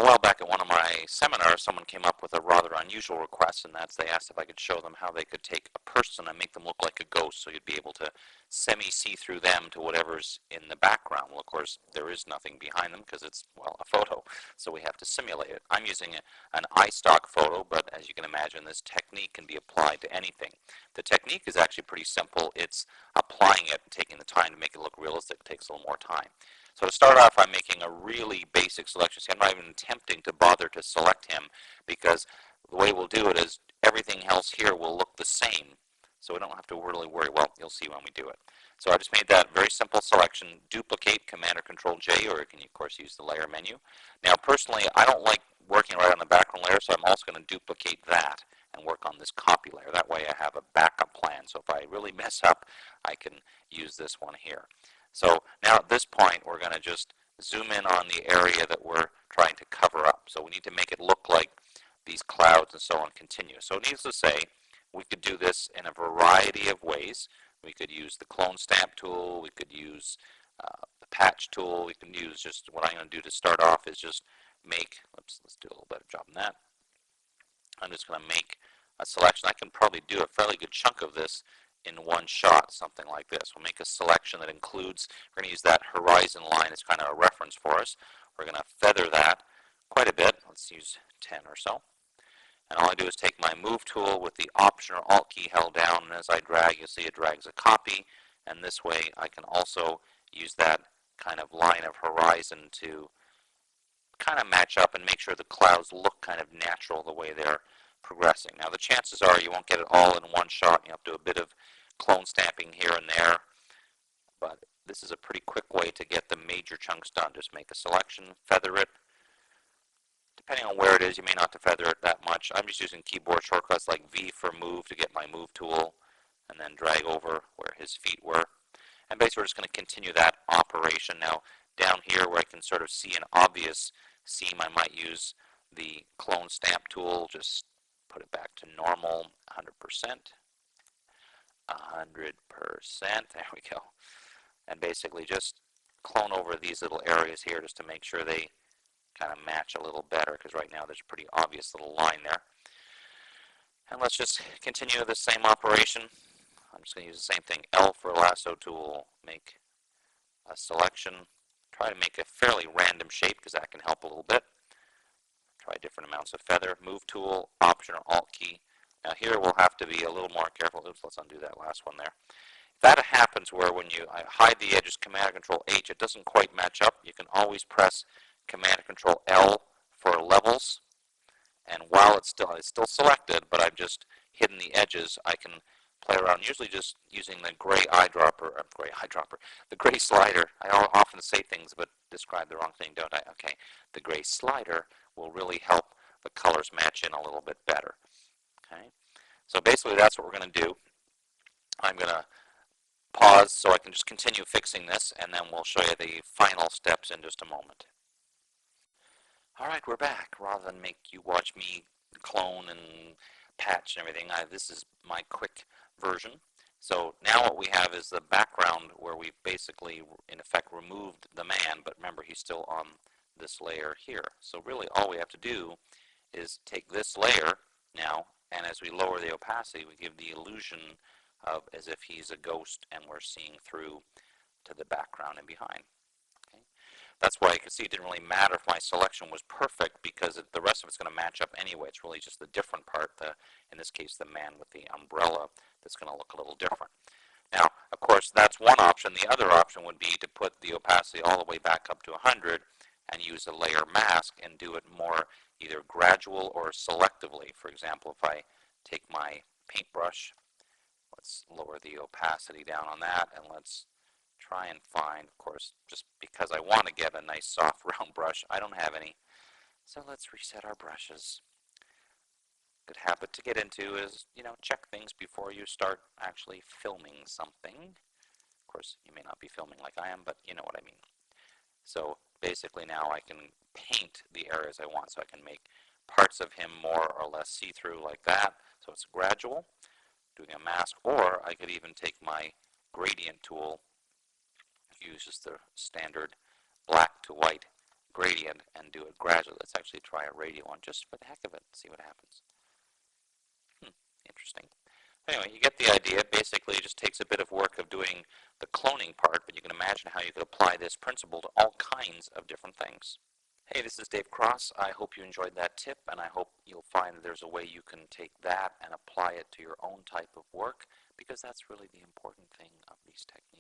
A while back at one of my seminars, someone came up with a rather unusual request, and that's they asked if I could show them how they could take a person and make them look like a ghost, so you'd be able to semi-see through them to whatever's in the background. Well, of course, there is nothing behind them because it's, well, a photo, so we have to simulate it. I'm using an iStock photo, but as you can imagine, this technique can be applied to anything. The technique is actually pretty simple. It's applying it and taking the time to make it look realistic. It takes a little more time. So to start off, I'm making a really basic selection. See, I'm not even attempting to bother to select him because the way we'll do it is everything else here will look the same. So we don't have to really worry. Well, you'll see when we do it. So I just made that very simple selection. Duplicate, Command or Control J, or you can of course use the layer menu. Now personally, I don't like working right on the background layer, so I'm also going to duplicate that and work on this copy layer. That way I have a backup plan. So if I really mess up, I can use this one here. So now at this point, we're going to just zoom in on the area that we're trying to cover up. So we need to make it look like these clouds and so on continue. So needless to say, we could do this in a variety of ways. We could use the clone stamp tool. We could use the patch tool. We can use just what I'm going to do to start off is just make, let's do a little better job than that. I'm just going to make a selection. I can probably do a fairly good chunk of this in one shot, something like this. We'll make a selection that includes, we're going to use that horizon line as kind of a reference for us. We're going to feather that quite a bit. Let's use 10 or so. And all I do is take my move tool with the Option or Alt key held down, and as I drag, you'll see it drags a copy. And this way I can also use that kind of line of horizon to kind of match up and make sure the clouds look kind of natural the way they're progressing. Now the chances are you won't get it all in one shot. You have to do a bit of clone stamping here and there, but this is a pretty quick way to get the major chunks done. Just make a selection, feather it. Depending on where it is, you may not have to feather it that much. I'm just using keyboard shortcuts like V for move to get my move tool, and then drag over where his feet were. And basically we're just going to continue that operation. Now down here where I can sort of see an obvious seam, I might use the clone stamp tool, just put it back to normal, 100%, 100%, there we go. And basically just clone over these little areas here just to make sure they kind of match a little better, because right now there's a pretty obvious little line there. And let's just continue the same operation. I'm just going to use the same thing, L for lasso tool, make a selection, try to make a fairly random shape because that can help a little bit. Try different amounts of feather, move tool, Option or Alt key. Now here we'll have to be a little more careful. Oops, let's undo that last one there. If that happens where when you hide the edges, Command or Control H, it doesn't quite match up, you can always press Command or Control L for levels. And while it's still selected, but I've just hidden the edges, I can play around, usually just using the gray the gray slider. I often say things but describe the wrong thing, don't I? Okay, the gray slider will really help the colors match in a little bit better. Okay, so basically that's what we're going to do. I'm going to pause so I can just continue fixing this, and then we'll show you the final steps in just a moment. Alright, we're back. Rather than make you watch me clone and patch and everything, this is my quick version. So now what we have is the background where we've basically, in effect, removed the man, but remember he's still on this layer here. So really all we have to do is take this layer now, and as we lower the opacity, we give the illusion of as if he's a ghost and we're seeing through to the background and behind. That's why you can see it didn't really matter if my selection was perfect, because the rest of it's going to match up anyway. It's really just the different part, in this case the man with the umbrella, that's going to look a little different. Now, of course, that's one option. The other option would be to put the opacity all the way back up to 100 and use a layer mask and do it more either gradual or selectively. For example, if I take my paintbrush, let's lower the opacity down on that, and let's try and find, of course, just because I want to get a nice soft round brush, I don't have any. So let's reset our brushes. Good habit to get into is, check things before you start actually filming something. Of course, you may not be filming like I am, but you know what I mean. So basically now I can paint the areas I want, so I can make parts of him more or less see-through like that. So it's gradual, doing a mask, or I could even take my gradient tool, use just the standard black to white gradient and do it gradually. Let's actually try a radial one just for the heck of it, see what happens. Interesting. Anyway, you get the idea. Basically, it just takes a bit of work of doing the cloning part, but you can imagine how you could apply this principle to all kinds of different things. Hey, this is Dave Cross. I hope you enjoyed that tip, and I hope you'll find that there's a way you can take that and apply it to your own type of work, because that's really the important thing of these techniques.